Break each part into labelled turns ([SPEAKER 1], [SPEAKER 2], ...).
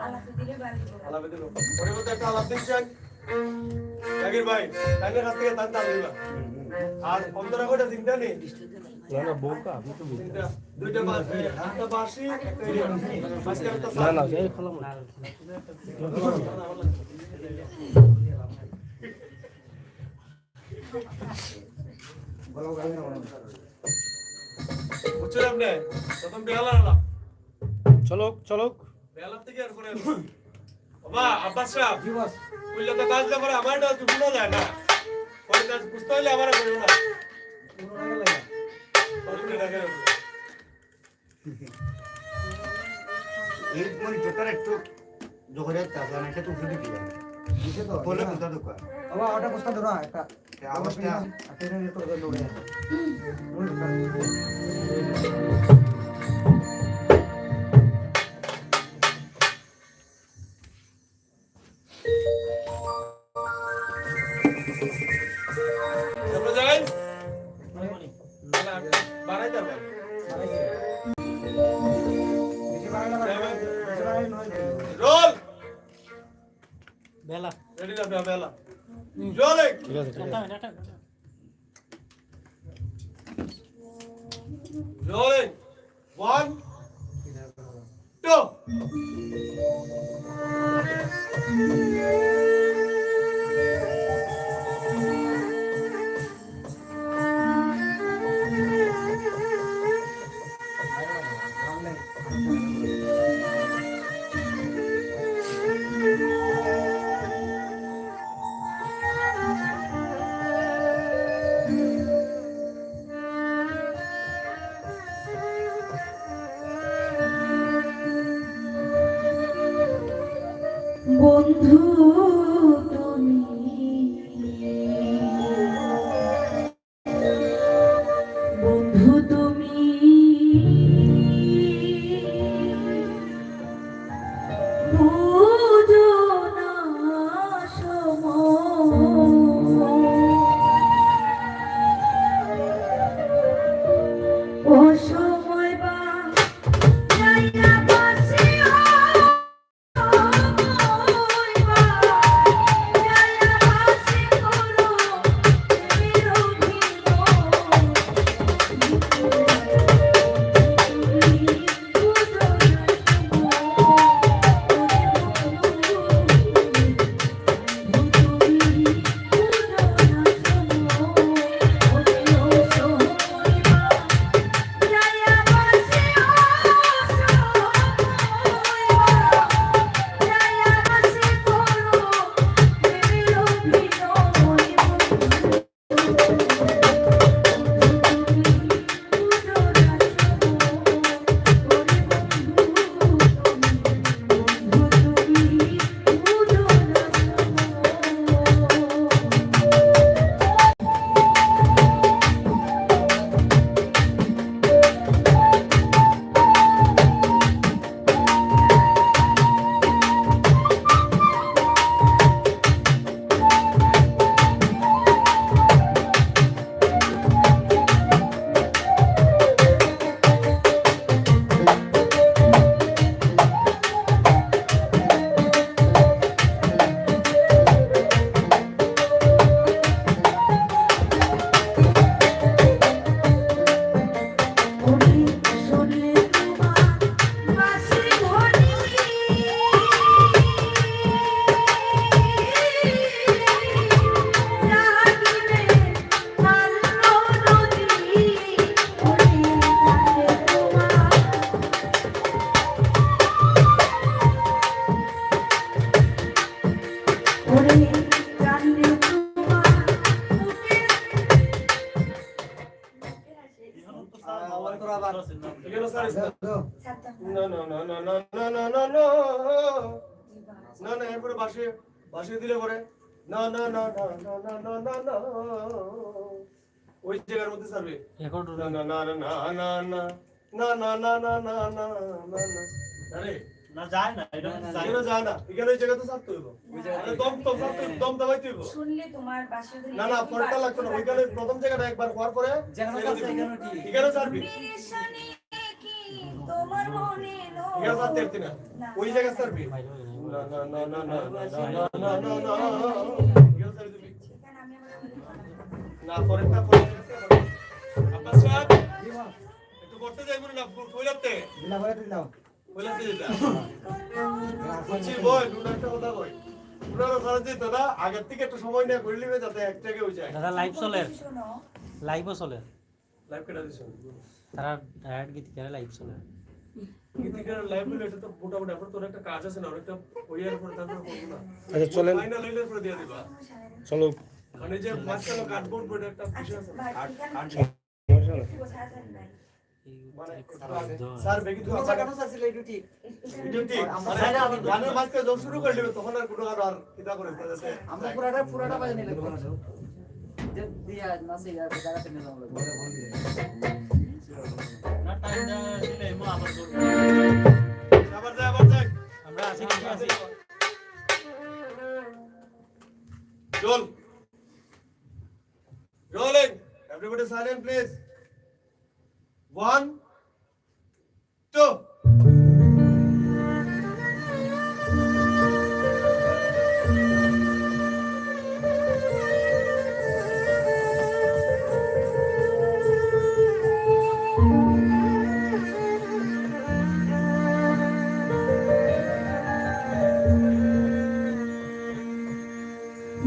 [SPEAKER 1] আলাপে দিল ওর মধ্যে একটা আলাপ দিচ্ছেন জাকির ভাই তাইলে কাছ থেকে দান দান দিবা আর 15 কোটা চিন্তা নেই
[SPEAKER 2] না না বোকা আমি তো বুঝি
[SPEAKER 1] দুইটা বাসি একটা বাসি একটা ইয়া বাসি একটা
[SPEAKER 2] না না এই খলাম না
[SPEAKER 1] বলো গালি না বুঝছেন আপনি প্রথম বেলা না
[SPEAKER 2] চলো চলো
[SPEAKER 1] বেলা থেকে আর করে বাবা আব্বাস সাহেব জি বস কইলে তো কাজ না করে আমার না তুমি না যায় না পরে কাজ বুঝতে হইলে আমারে কইও না পুরো টাকা লাগে
[SPEAKER 3] এই কোন জোতার একটু জোরে চালা না এটা উঠে দিবি দিছে তো বলে কোথা দোকান
[SPEAKER 4] বাবা ওটা কোস্তা ধরো একটা
[SPEAKER 3] আওয়াজটা
[SPEAKER 4] আপনি একটু দৌড়ে
[SPEAKER 1] আমরা যাই বাড়াই দাও রোল
[SPEAKER 2] বেলা
[SPEAKER 1] রেডি না বেলা জোরে
[SPEAKER 2] ঠিক আছে ঠিক আছে
[SPEAKER 1] জোরে 1 2
[SPEAKER 5] বন্ধু তুমি বন্ধু তুমি বুঝো না সময় ও সময় বা যাইয়া বাসি
[SPEAKER 1] না এরপরে বাসে দিলে পরে না ওই জায়গার মধ্যে সার্ভে
[SPEAKER 2] এখন
[SPEAKER 1] না আরে
[SPEAKER 2] না যায় না এটা
[SPEAKER 1] যায় না এখানে ওই জায়গা তো সারতে হইব দম দাবাইতে হইব
[SPEAKER 5] শুনলে তোমার বাসা ধরে
[SPEAKER 1] না ফোনটা লাগতো না ওইখানে প্রথম জায়গাটা একবার হওয়ার পরে এখানে সারবি
[SPEAKER 5] তোমার মনে
[SPEAKER 1] ইয়া সাথে এরতি না ওই জায়গা সারবি
[SPEAKER 2] বাইরে হয়ে যায়।
[SPEAKER 1] না না না না না না না না ইয়া সারবি তুমি না পরেরটা আব্বাস সাহেব একটু করতে যাইবো না কইলাতে
[SPEAKER 4] দিলা করে দিলাও
[SPEAKER 1] কইলাতে যেটা বুঝছি বই দুটো কথা কই পুরো সারা দিত না আগের থেকে একটু সময় নিয়ে করে নিবে যাতে এক জায়গায় হয়ে যায়
[SPEAKER 2] দাদা লাইভ চলে লাইভও চলে
[SPEAKER 1] লাইভ কেটে দিছো
[SPEAKER 2] তারা ডাইরেক্ট গীত করে লাইভ চলে
[SPEAKER 1] গীতিকার লাইভ হলে এটা তো মোটামুটি আপনার তোর একটা কাজ আছে না অনেকটা ওইয়ার পরে তারপর করবো না
[SPEAKER 6] আচ্ছা চলেন
[SPEAKER 1] ফাইনাল হইলে পরে দিয়ে দিবা
[SPEAKER 6] চলো
[SPEAKER 1] মানে যে মাঝখানে কার্ডবোর্ড বইটা একটা বিষয় আছে স্যার বেগি তো
[SPEAKER 4] আচ্ছা কেন চাইছিল এই দুটি
[SPEAKER 1] ডিউটি গানের মাঝখানে যখন শুরু করে দিবে তখন আর কোনো আর কিতা করে যাতে
[SPEAKER 4] আমরা পুরাটা বাজে নিলে যে দিয়া নাসি আর জায়গাতে নিয়ে যাবো
[SPEAKER 2] না টাইম দিলে এমন আবার করব
[SPEAKER 1] আবার যাই
[SPEAKER 2] আমরা আছি কি আছি
[SPEAKER 1] Roll. Rolling. Everybody silent, please. 1, 2.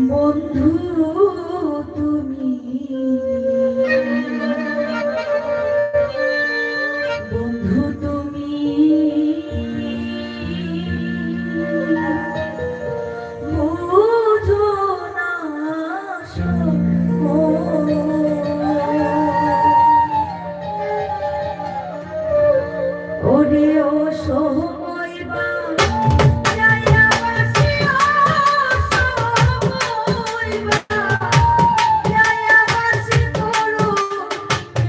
[SPEAKER 5] বন্ধু তুমি বন্ধু তুমি বুঝো না ওরে ও সময় বা যাইয়া বাসিও সময় বা যাইয়া বাসি করো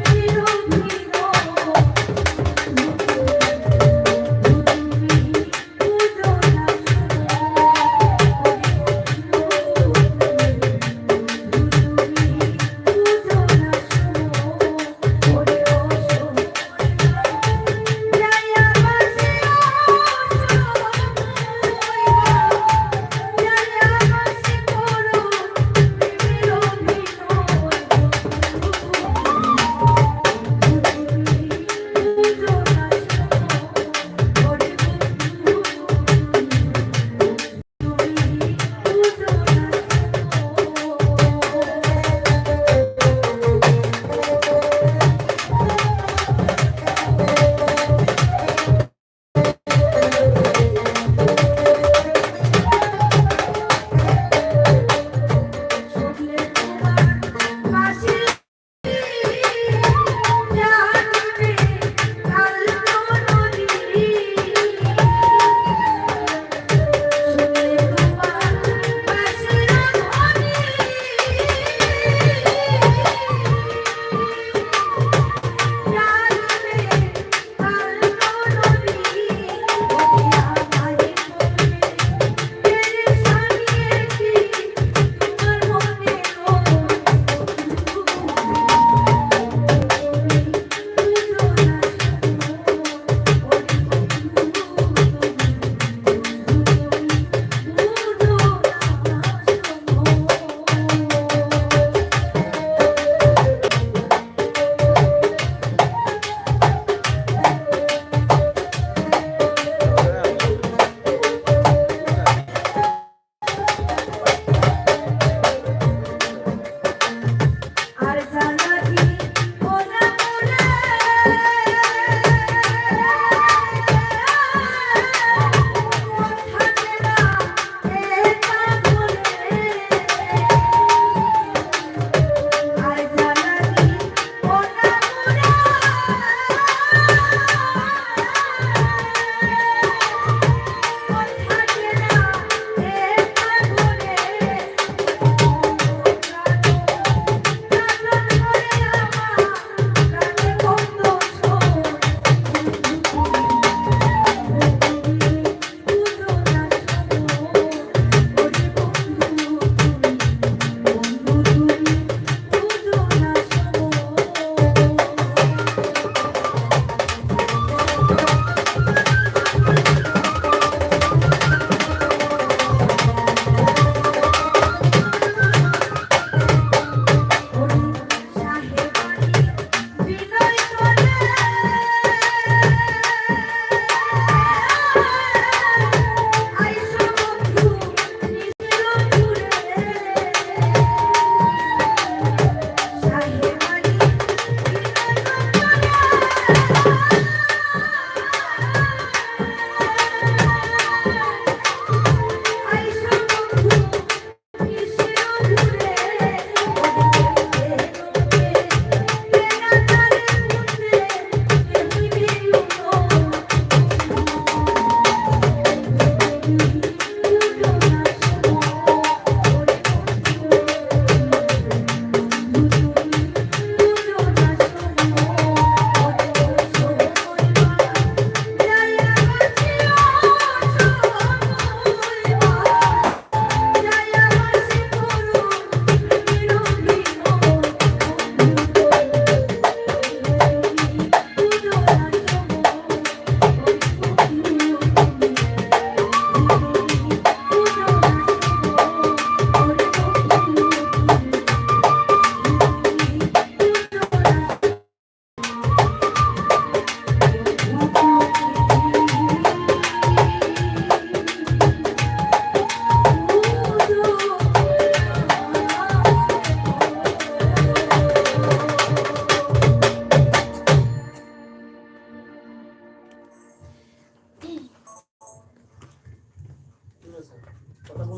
[SPEAKER 5] বিরোধীর তুমি বুঝো না ওরে ও সময় বা যাইয়া বাসিও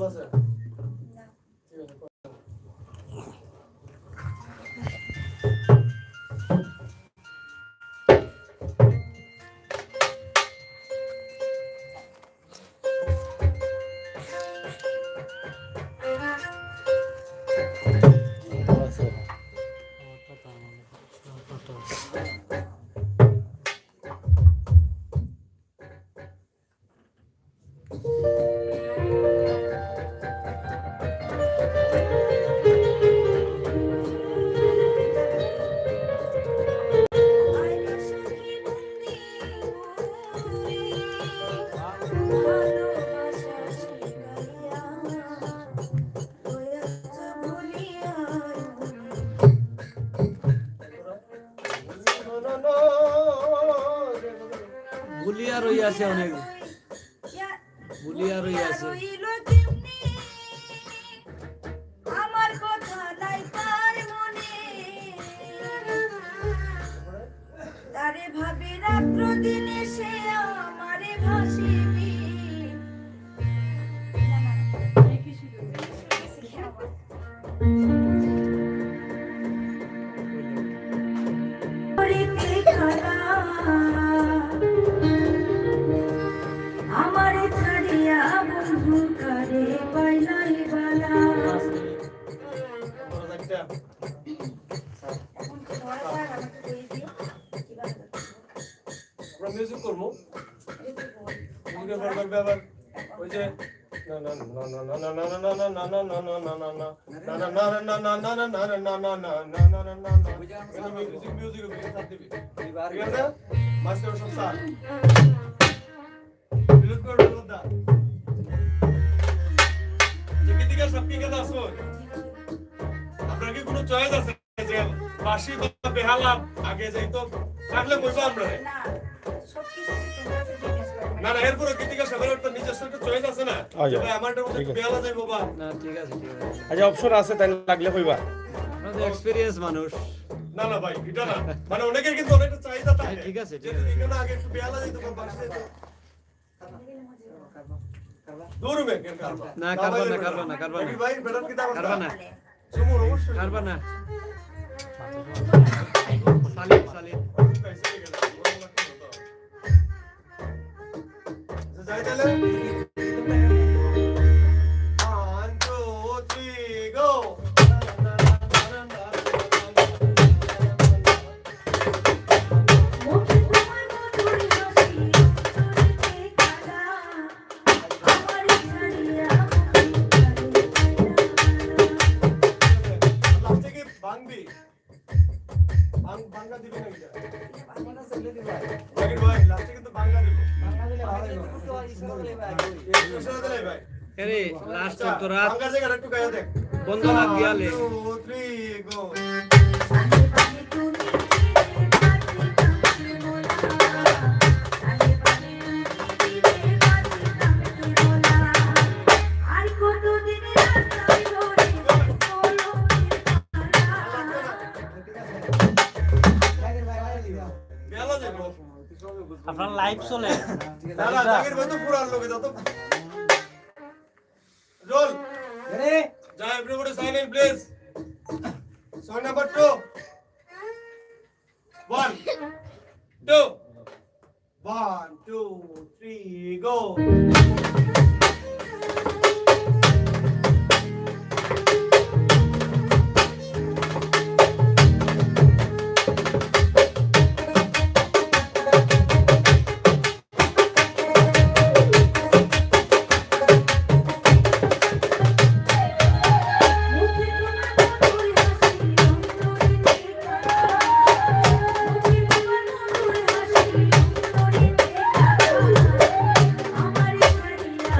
[SPEAKER 1] ভুল আছে ঠিক আছে
[SPEAKER 5] আইলো সখী বন্দি ভালোবাসা শিখাইয়া রয়েছ ভুলিয়া
[SPEAKER 6] ভুলিয়া রইয়াছে অনেক ভুলিয়া রইয়াছে
[SPEAKER 5] রইল কেমনি আমার কথা নাই তার মনে তারে ভাবে রাত্র দিনে সে আমারে ভাসিবি করিতে খানা আমারে ছাড়িয়া বন্ধু করে পাইলাই বালা এখন তো ধরা যায় আমাকে কই দিও কিভাবে
[SPEAKER 1] আমরা মিউজিক করবো মিউজিকের পর করবে আবার ওই যে না না না না না না না না না না না না না না আপনার কি কোনো চয়েস আছে যে বাসি বা বেহালা আগে যাইতো থাকলে কইবো আমরা
[SPEAKER 5] না সবকিছু তোমার কাছে জিজ্ঞেস করব
[SPEAKER 1] না না এরপরে গীতিকা সবার একটা নিজস্ব একটা চয়েস আছে না যে ভাই আমারটার মধ্যে একটু বেহালা যাইবো বা
[SPEAKER 6] না ঠিক আছে ঠিক আছে
[SPEAKER 7] আচ্ছা অপশন আছে তাই লাগলে কইবা
[SPEAKER 6] আমরা তো এক্সপেরিয়েন্স মানুষ
[SPEAKER 1] না না ভাই এটা না মানে অনেকের কিন্তু অনেকটা চাহিদা থাকে
[SPEAKER 6] ঠিক আছে, ঠিক
[SPEAKER 1] যে
[SPEAKER 6] আছে।
[SPEAKER 1] এখানে আগে একটু বেহালা যাইতো বা বাসি যাইতো দূর মে কেন কারবা
[SPEAKER 6] না, কারবা না, কারবা না, কারবা না।
[SPEAKER 1] ভাই বেটার কি দাম
[SPEAKER 6] কারবা না
[SPEAKER 1] সুমুর অবশ্যই
[SPEAKER 6] কারবা না সালিম সালিম
[SPEAKER 1] যাই তাহলে 1 2 3 গো
[SPEAKER 5] মুখে তোমার মধুর হাসি অন্তরে কাদা আমারে ছাড়িয়া
[SPEAKER 1] লাস্টে কি ভাঙবি ভাঙা দিবি নাকি
[SPEAKER 4] আমরা চলে দিবা
[SPEAKER 1] জাকির ভাই লাস্টে কিন্তু ভাঙা দিব
[SPEAKER 4] বাংলা দিলে ভালো হইব তো ইসলাম দিলে ভাই
[SPEAKER 1] কোশ্চেন দিলে ভাই
[SPEAKER 6] আরে লাস্ট তো রাত
[SPEAKER 1] ভাঙা জায়গা একটু গায়া দেখ
[SPEAKER 6] বন্ধ না গিয়ালে
[SPEAKER 1] 2 3 গো
[SPEAKER 5] আগে পানি তুমি বাতি কামতে মোলা আগে পানি তুমি বাতি কামতে মোলা আর কতদিন রাস্তায় ধরে বলো
[SPEAKER 4] জাকির ভাই ভাই দিবা
[SPEAKER 1] বেলা যাইবো
[SPEAKER 2] আপনার লাইভ চলে
[SPEAKER 1] না না জাকির ভাই তো পুরান লোকে যত রোল
[SPEAKER 4] রে
[SPEAKER 1] যা everybody sign in please song number 2 1 2 1 2 3 go
[SPEAKER 5] মুখে তোমার মধুর হাসি অন্তরে মুখে তোমার মধুর হাসি অন্তরে আমারে ছাড়িয়া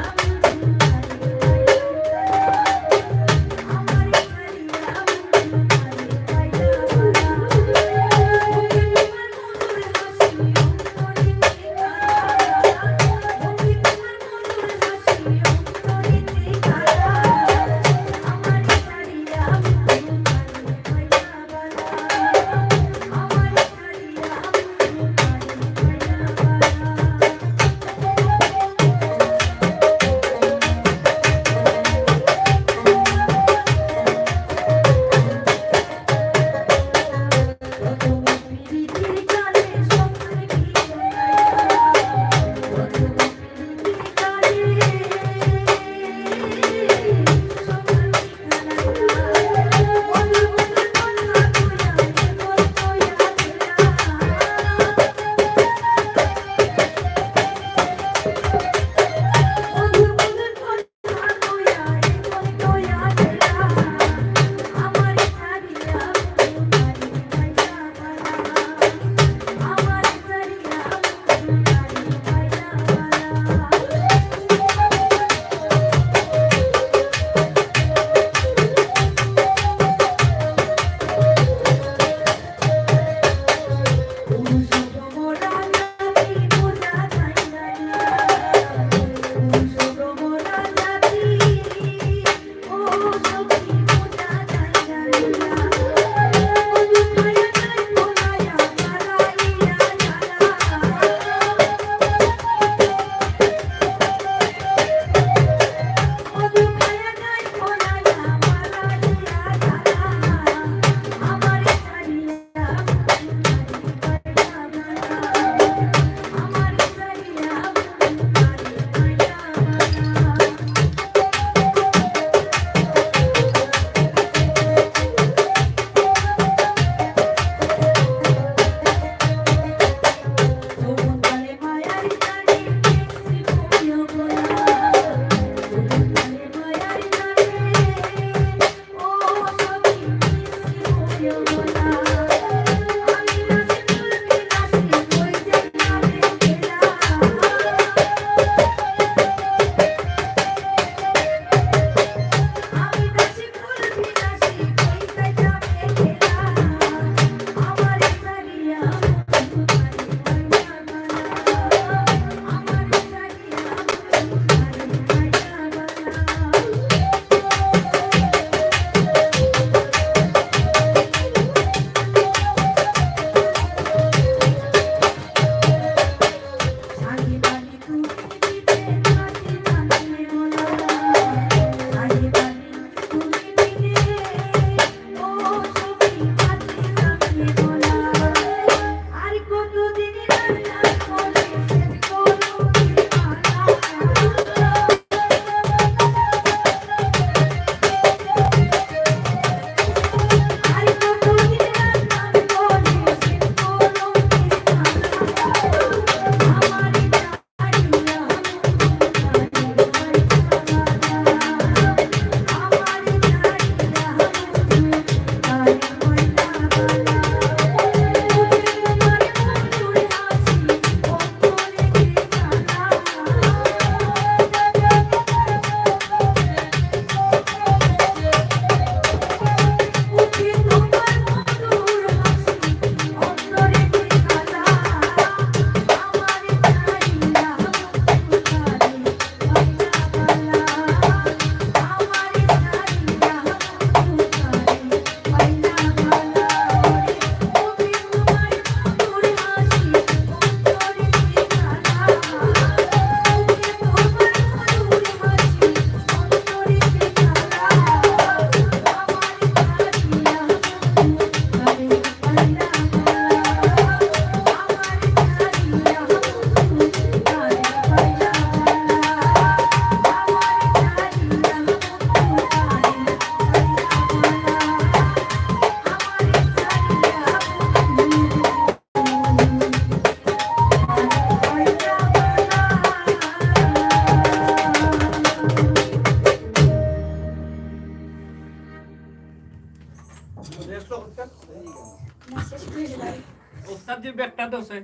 [SPEAKER 2] দছে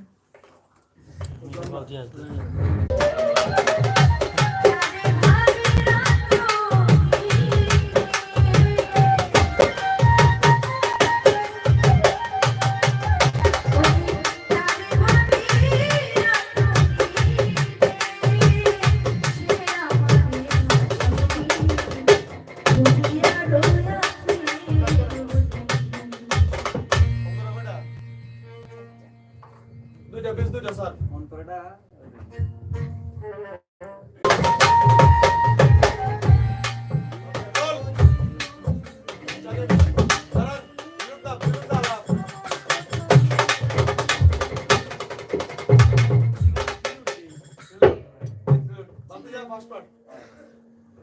[SPEAKER 1] দুইটা বেশ দুইটা স্যার
[SPEAKER 4] মন করেটা
[SPEAKER 1] রোল চলে দাঁড়ান বিরুদ্ধ আলাপ বাতি যা ফাস্ট পার্ট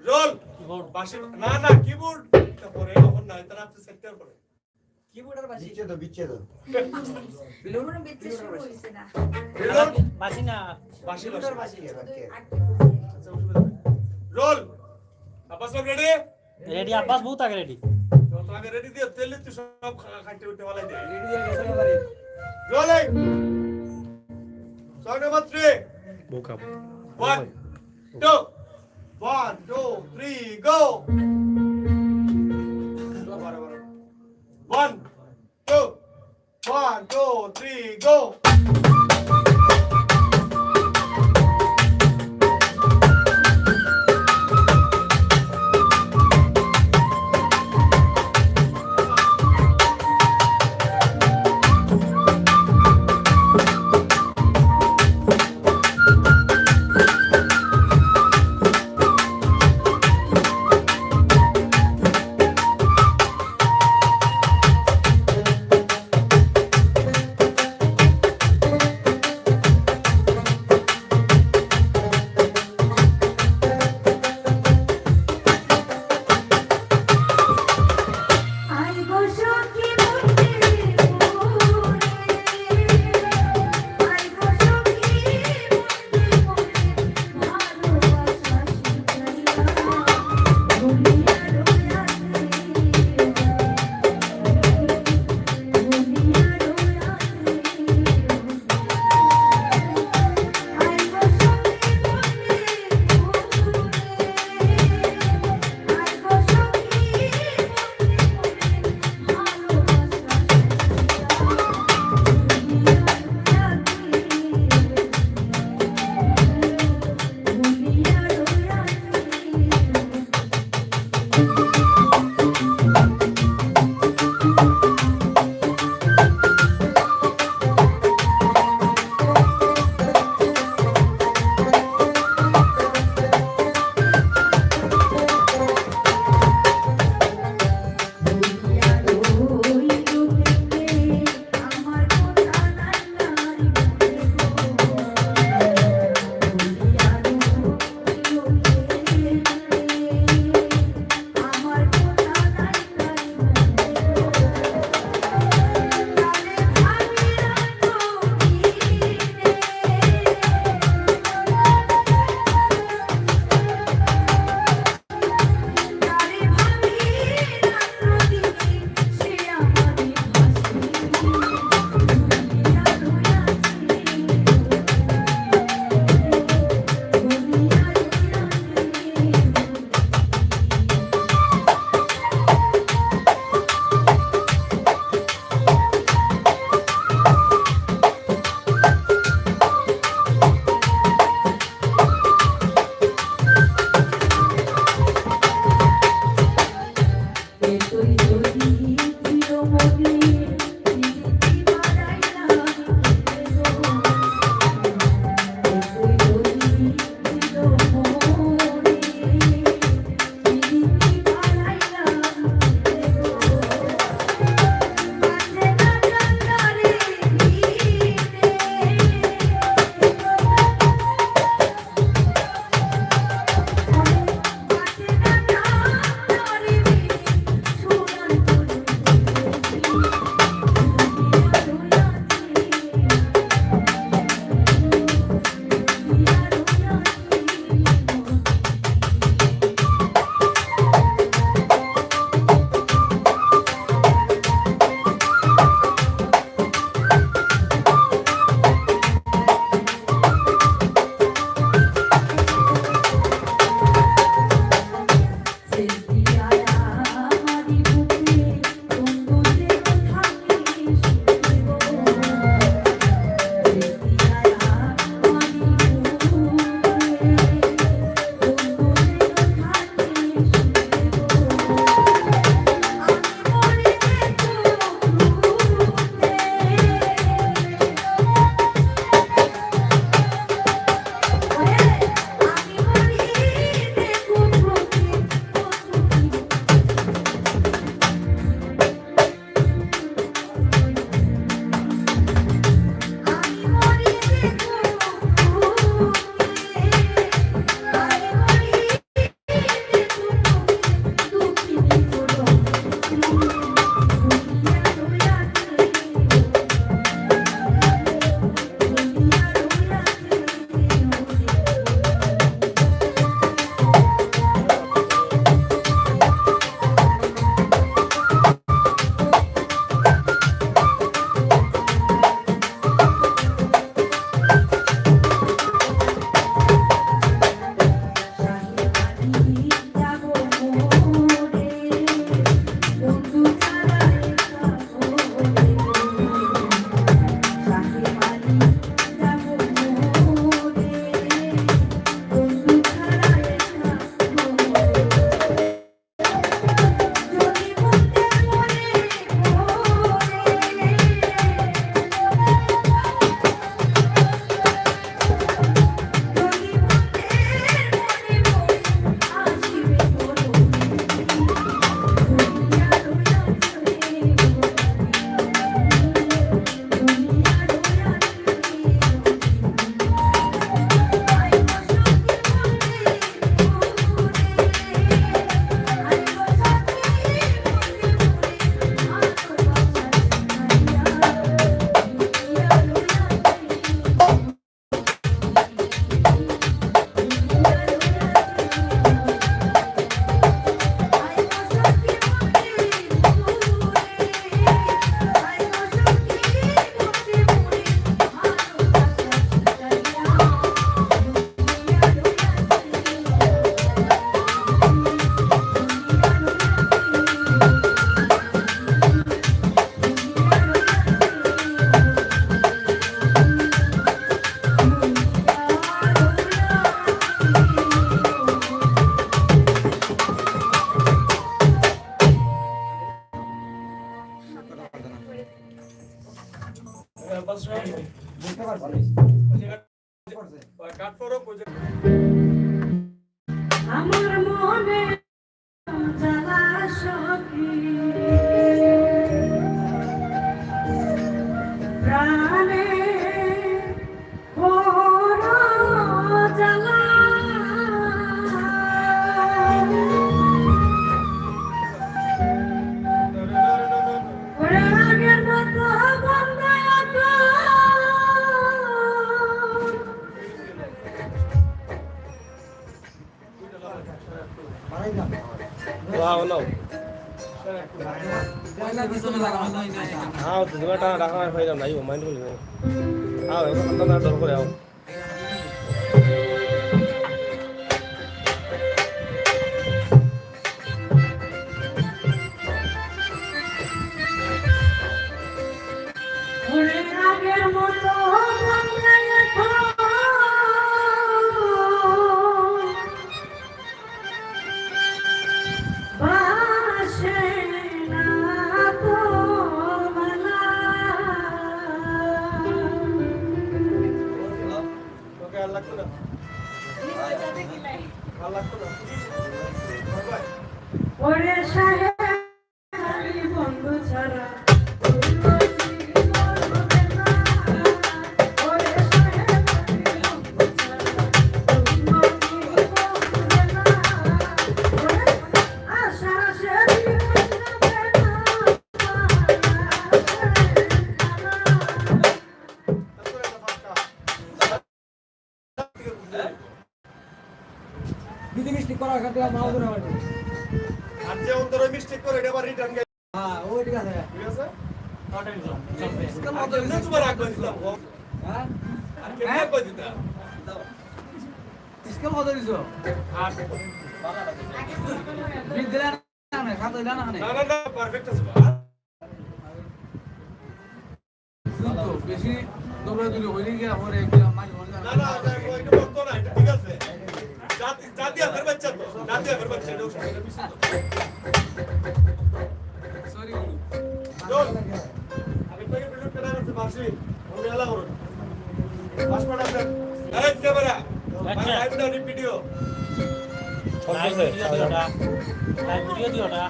[SPEAKER 1] রোল
[SPEAKER 2] কিবোর্ড
[SPEAKER 1] বাসি না কিবোর্ড তারপরে এখন না এটা আপনি সেক্টর করে
[SPEAKER 4] কিবোর্ডের বাসি
[SPEAKER 3] বিচ্ছেদ
[SPEAKER 4] বিলুন
[SPEAKER 5] কোনো বিদ্যুৎ শুরু হয়েছে না
[SPEAKER 1] রোল
[SPEAKER 2] বাসি না
[SPEAKER 1] বাসি
[SPEAKER 3] কিবোর্ডের বাসি
[SPEAKER 5] আটকে বসে
[SPEAKER 1] আচ্ছা অসুবিধা নেই রোল আব্বাস সব রেডি
[SPEAKER 2] রেডি আব্বাস বহুত আগে রেডি
[SPEAKER 1] তো আগে রেডি দিয়ে তেল তুই সব খাইতে উঠতে वाला দে
[SPEAKER 4] রেডি দিয়ে গেছে এবারে
[SPEAKER 1] রোলিং সং নাম্বার 3
[SPEAKER 7] বোকা
[SPEAKER 1] 1 2 1 2 3 go 1 2 1 2 3 go কাট করো বুঝে
[SPEAKER 5] আমার মনে জ্বালা সখী প্রাণে বড় জ্বালা ওরে আগের মতো বন্ধায়
[SPEAKER 7] Wow, no. Ao, তুমি টাকা রাখা ফাইলাম নাই মাইন্ড করি নাই। আও, এখন কান্তা দর করে আও।
[SPEAKER 5] ওরে আগের মতো বন্ধায় বাসে না তো বালা
[SPEAKER 1] ওকে আর লাগতো না আর লাগতো না বাই
[SPEAKER 5] ওরে সাহেব খালি বন্ধু ছাড়া
[SPEAKER 4] দিদি মিষ্টি করা খাতে মাও ধরে হবে
[SPEAKER 1] আর যে অন্তর মিস্টেক করে এটা আবার রিটার্ন গাই
[SPEAKER 4] হ্যাঁ ও ঠিক আছে
[SPEAKER 1] ঠিক আছে
[SPEAKER 4] ইসকাল
[SPEAKER 1] আর কেমনে তোমার আগ দিলাম
[SPEAKER 4] হ্যাঁ
[SPEAKER 1] আর কেমনে কই দিতা
[SPEAKER 4] ইসকাল কত দিছো
[SPEAKER 1] আর
[SPEAKER 4] বিল দিলা না খাতে দিলা না
[SPEAKER 1] না না না পারফেক্ট আছে
[SPEAKER 4] কিন্তু বেশি দৌড়া দিলে হইলে গিয়া পরে একটা মাঝ
[SPEAKER 1] না না এটা করতো না এটা ঠিক আছে জাতি আফের বাচ্চা তো জাতি আফের বাচ্চা এটা
[SPEAKER 4] সরি
[SPEAKER 1] চল আমি তোকে ভিডিও করে রাখছি মাসি ওরে এলা করুন পাসপোর্ট আছে আরে ক্যামেরা লাইভ দাও ভিডিও
[SPEAKER 2] লাইভ ভিডিও দিওটা লাইভ ভিডিও দিওটা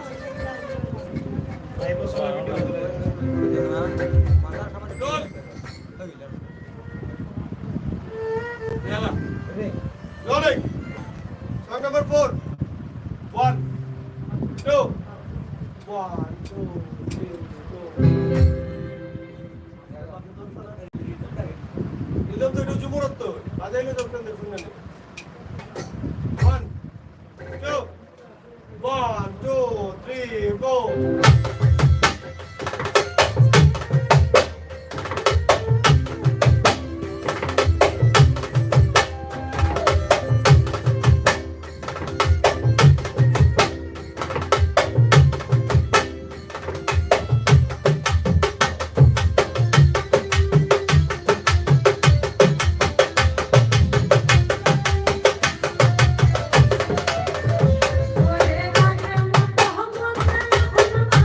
[SPEAKER 1] লাইভ বসে ভিডিও চল এলা rolling song number 4 1 2 1 2 3 go itu jumur to ada ini dokter telefonnya 1 2 1 2 3 go
[SPEAKER 5] ওরে আগের মতো বন্ধায়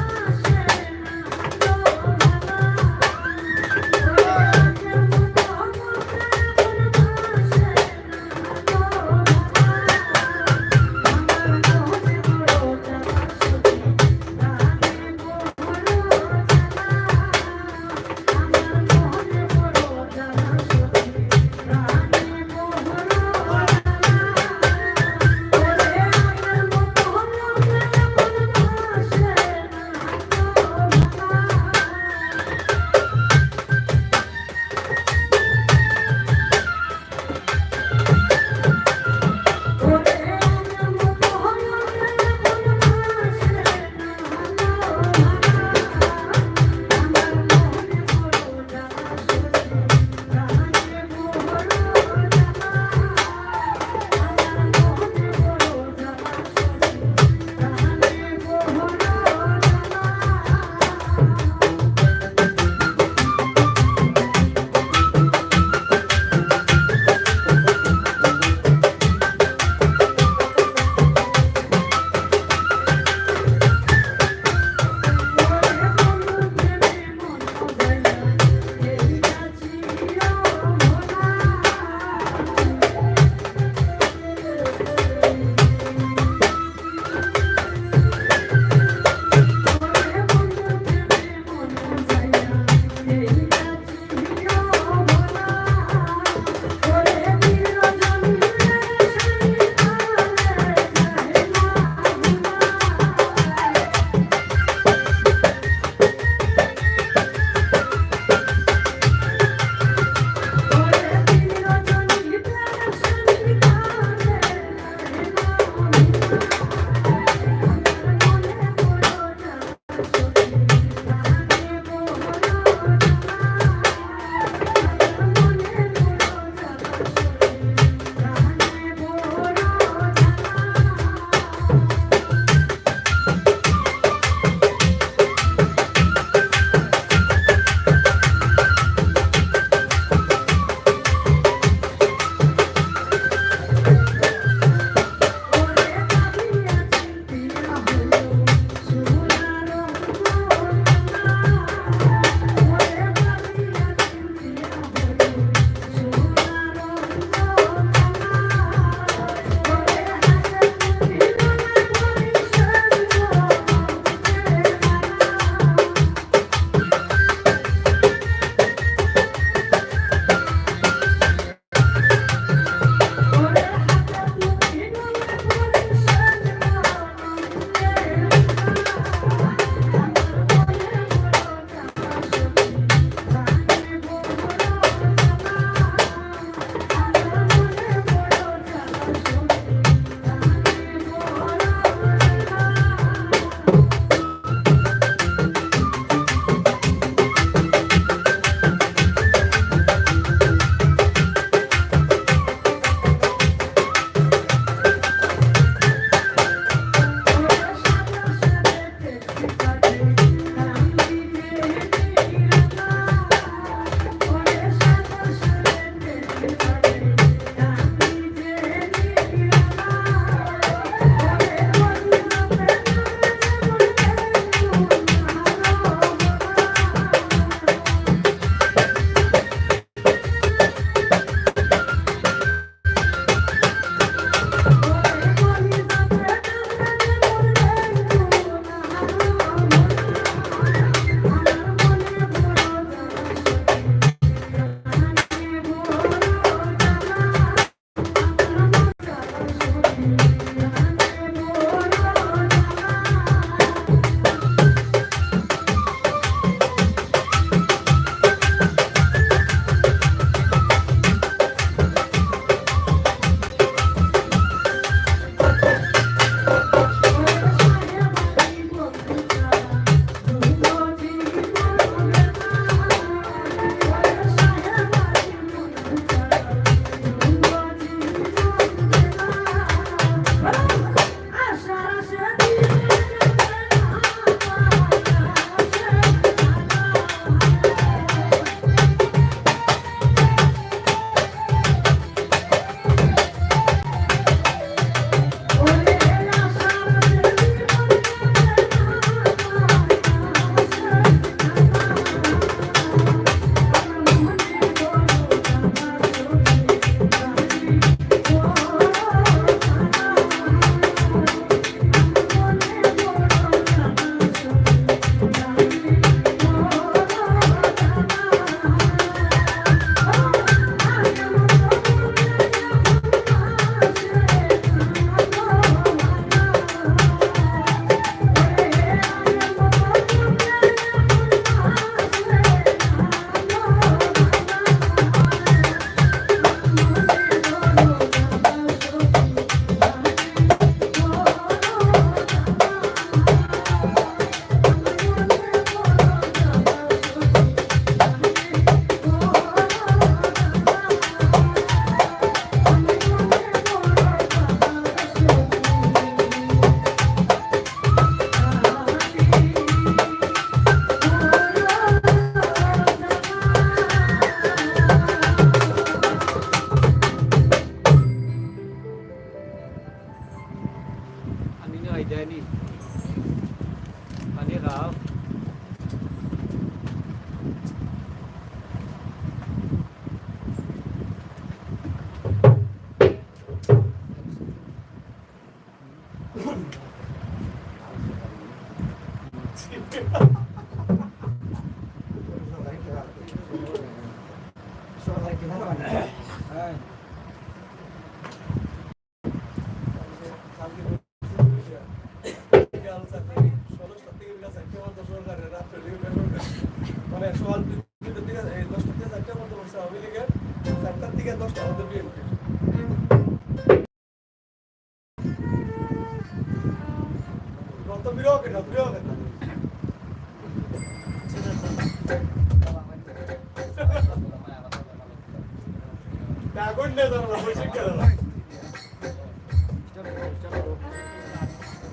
[SPEAKER 3] সবাই কিনা মানে
[SPEAKER 1] মানে সকাল 10টা থেকে 4টা পর্যন্ত বলছে আওয়ামী লীগের 4টা থেকে 10টা পর্যন্ত বিএনপি কত বিরোধ এটা বিরোধ এটা আগুন নিয়ে যাবো বসে গেল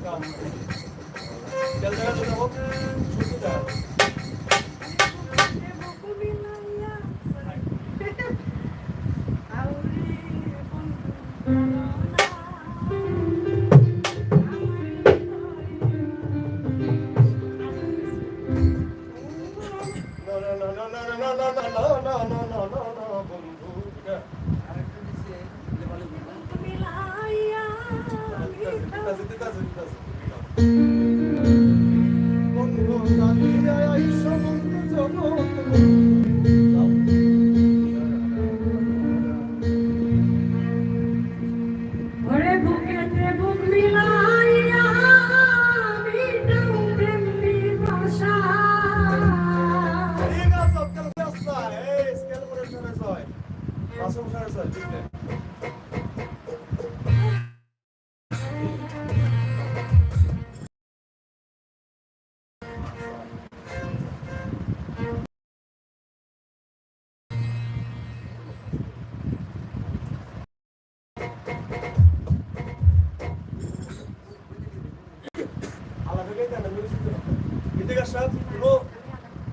[SPEAKER 1] চল জায়গা তো যাবো শুনতে যাও
[SPEAKER 5] ওরে বুকেতে বুক মিলাইয়া মিটাও প্রেম পিপাসা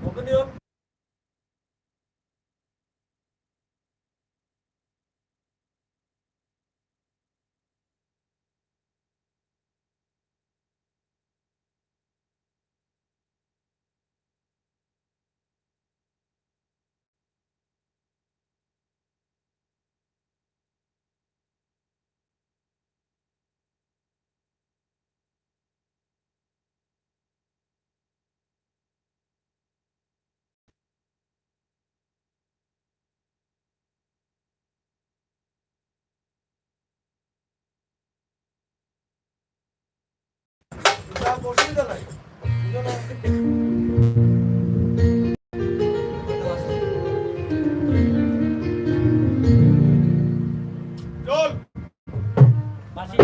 [SPEAKER 1] Opinion? অসুবিধা নাই চল
[SPEAKER 2] বাসি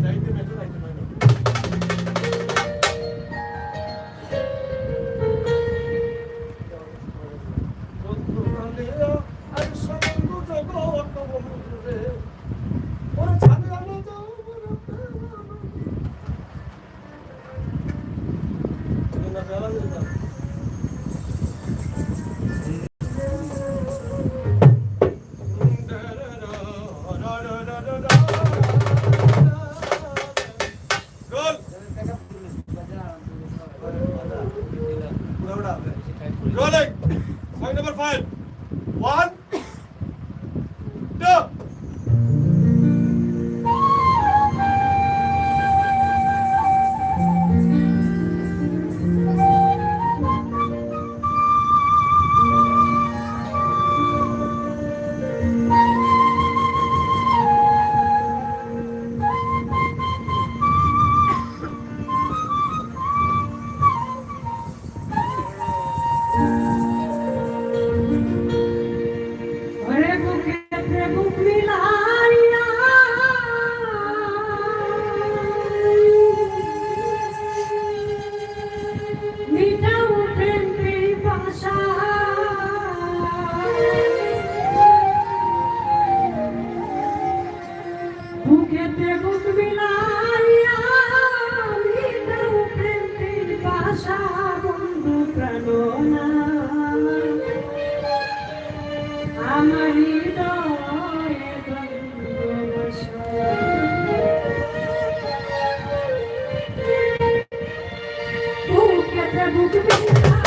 [SPEAKER 1] যাইতে মেটে যাইতে পারে বন্ধু কালিয়া আর সমন্ধ জগৎ বন্ধুরে ওরে ছাড়ে আলো যাও না বেলা দিলাম Rolling. Point number 5. 1, 2.
[SPEAKER 5] ওরে বুকেতে বুক মিলাইয়া মিটাও প্রেম পিপাসা বুকেতে বুক মিলাইয়া মিটাও প্রেম পিপাসা বন্ধু প্রাণনা আমার হৃদয়ে বসা বুকেতে বুক মিলাইয়া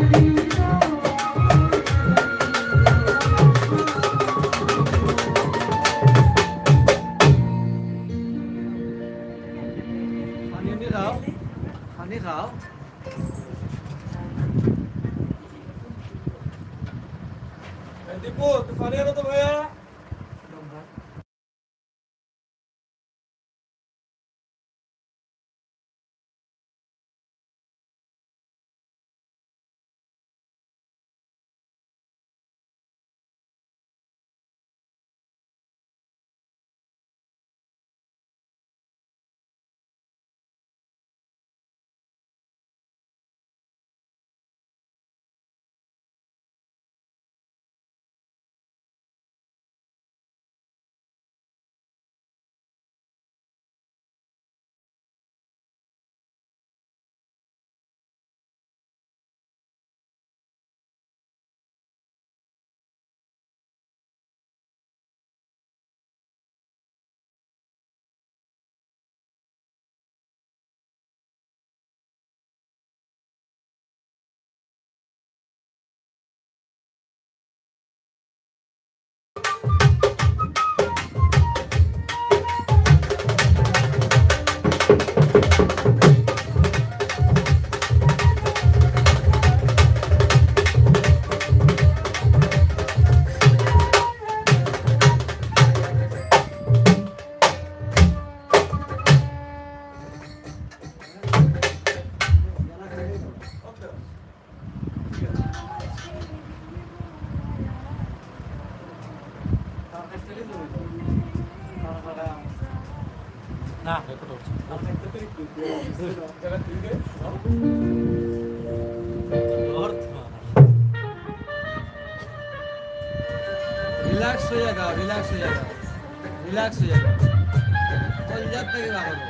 [SPEAKER 6] পানি খাও পানি খাও
[SPEAKER 1] দীপু তুই পানি আনো তো ভাইয়া
[SPEAKER 2] না রেকর্ড হচ্ছে
[SPEAKER 6] রিল্যাক্স হয়ে যাও রিল্যাক্স হয়ে যাও রিল্যাক্স হয়ে যাও কলজার থেকে বাড়াবো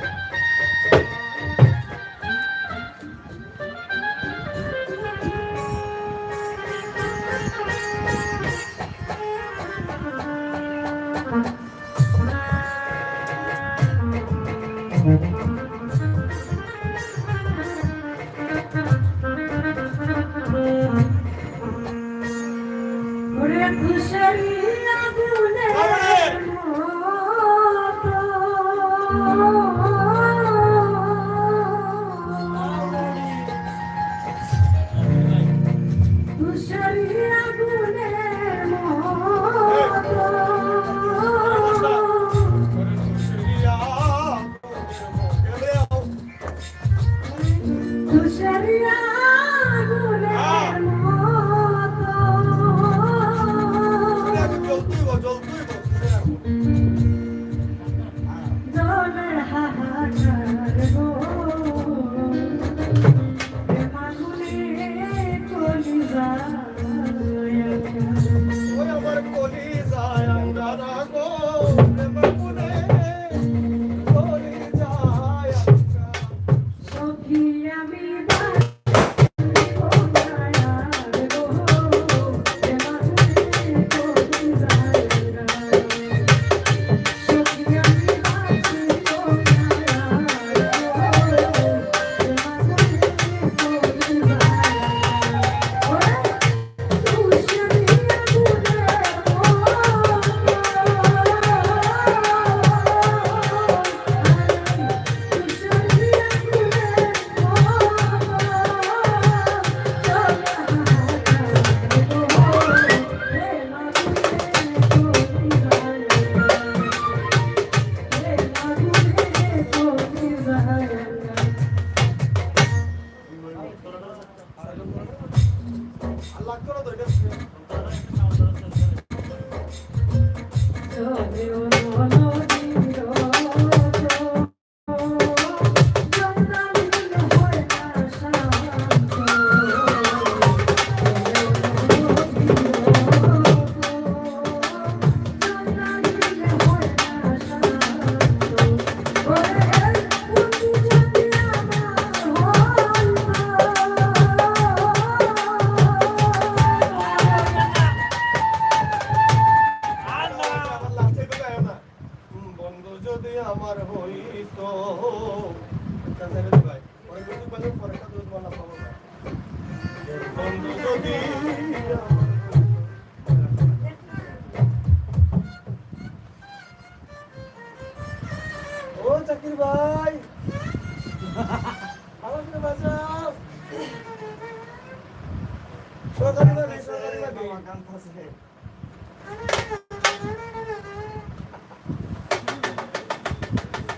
[SPEAKER 5] ওরে খুশারি আগুনের খুশারি আগুনের খুশারি আগুনের জলের হাহাকার গো মাগুনে কলিজা সখী আমি
[SPEAKER 1] যদি ও জাকির ভাই আমাকে বাঁচাও সরকারি লাগে
[SPEAKER 3] গান ফাঁসে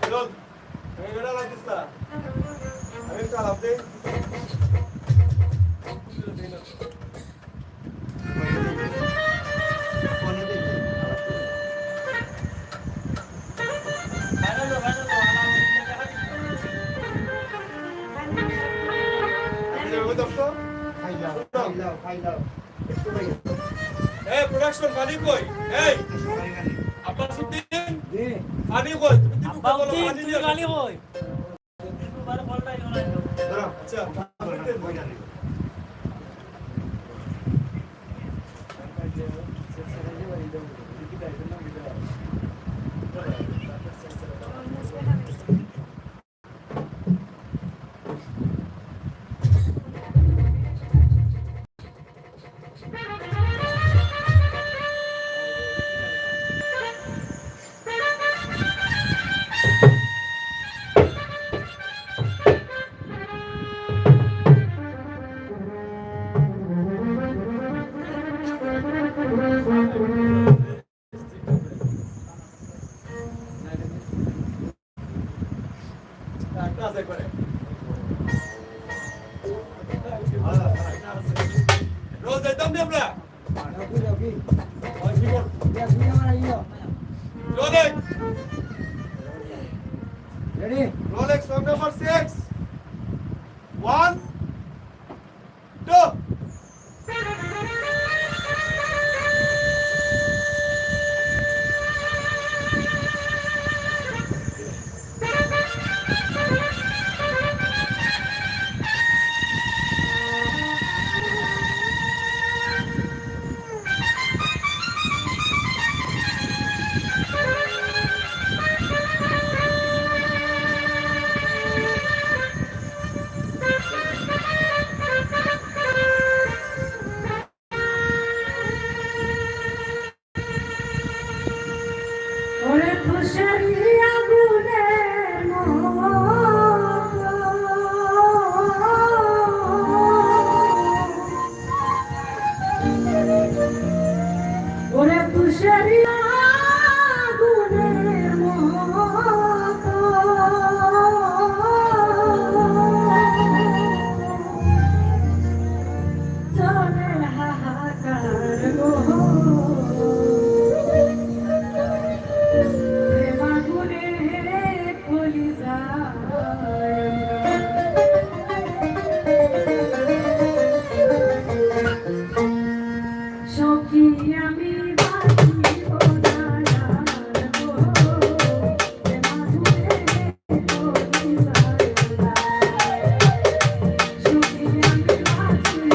[SPEAKER 1] চল আমি বেড়া লাগিস না আমি চালাব দে
[SPEAKER 3] ফোনে দেখে খাইলাও একটু লাগে
[SPEAKER 1] এই প্রোডাকশন পানি কই এই
[SPEAKER 3] সবাই গালি
[SPEAKER 1] আব্বাস উদ্দিন
[SPEAKER 6] জি
[SPEAKER 1] পানি কই তুমি দিবু
[SPEAKER 2] আব্বা
[SPEAKER 1] বলো
[SPEAKER 2] উদ্দিন,
[SPEAKER 1] পানি
[SPEAKER 2] তুই
[SPEAKER 1] নিয়ে
[SPEAKER 2] গালি হই তুই বারে বলটাই না
[SPEAKER 3] ধরো
[SPEAKER 1] আচ্ছা
[SPEAKER 3] ওই গালি
[SPEAKER 1] একটা আছে করে রোজ যাইতাম নি আমরা ওই কি বল Rolex
[SPEAKER 6] ready
[SPEAKER 1] Rolex song number 6 1 2
[SPEAKER 5] ওরে খুশারি আগুনের ওরে খুশারি আগুনের চলে হাহাকার গো সখী আমি বাঁচিব না গো মাধুরে সখী আমি বাঁচিব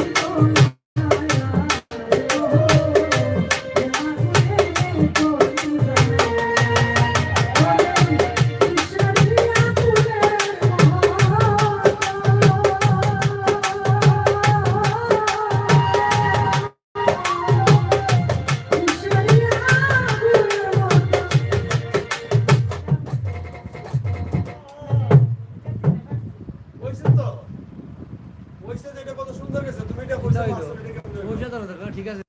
[SPEAKER 5] না
[SPEAKER 1] কইছে তো কইছে যে এটা কত সুন্দর গেছে তুমি এটা কইছো আসলে এটা কেমন হইলো?
[SPEAKER 6] পয়সা তো ঠিক আছে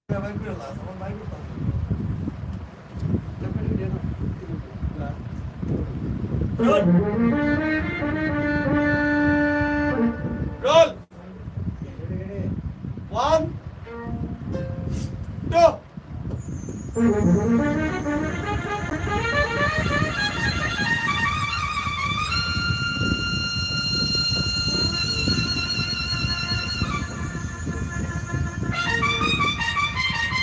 [SPEAKER 1] ভাই করে লাস আমার ভাই করতাম রোল 1 2
[SPEAKER 5] Thank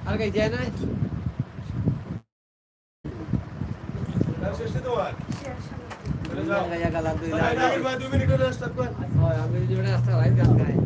[SPEAKER 6] আর গাই যায় না
[SPEAKER 1] গান শেষ তো তোমার চলে যাও
[SPEAKER 6] গায়া গালা দুই লাখ
[SPEAKER 1] ভাই 2 মিনিট রেস্ট কর
[SPEAKER 6] হয় আমি জীবনে রাস্তা ভাই গান গায়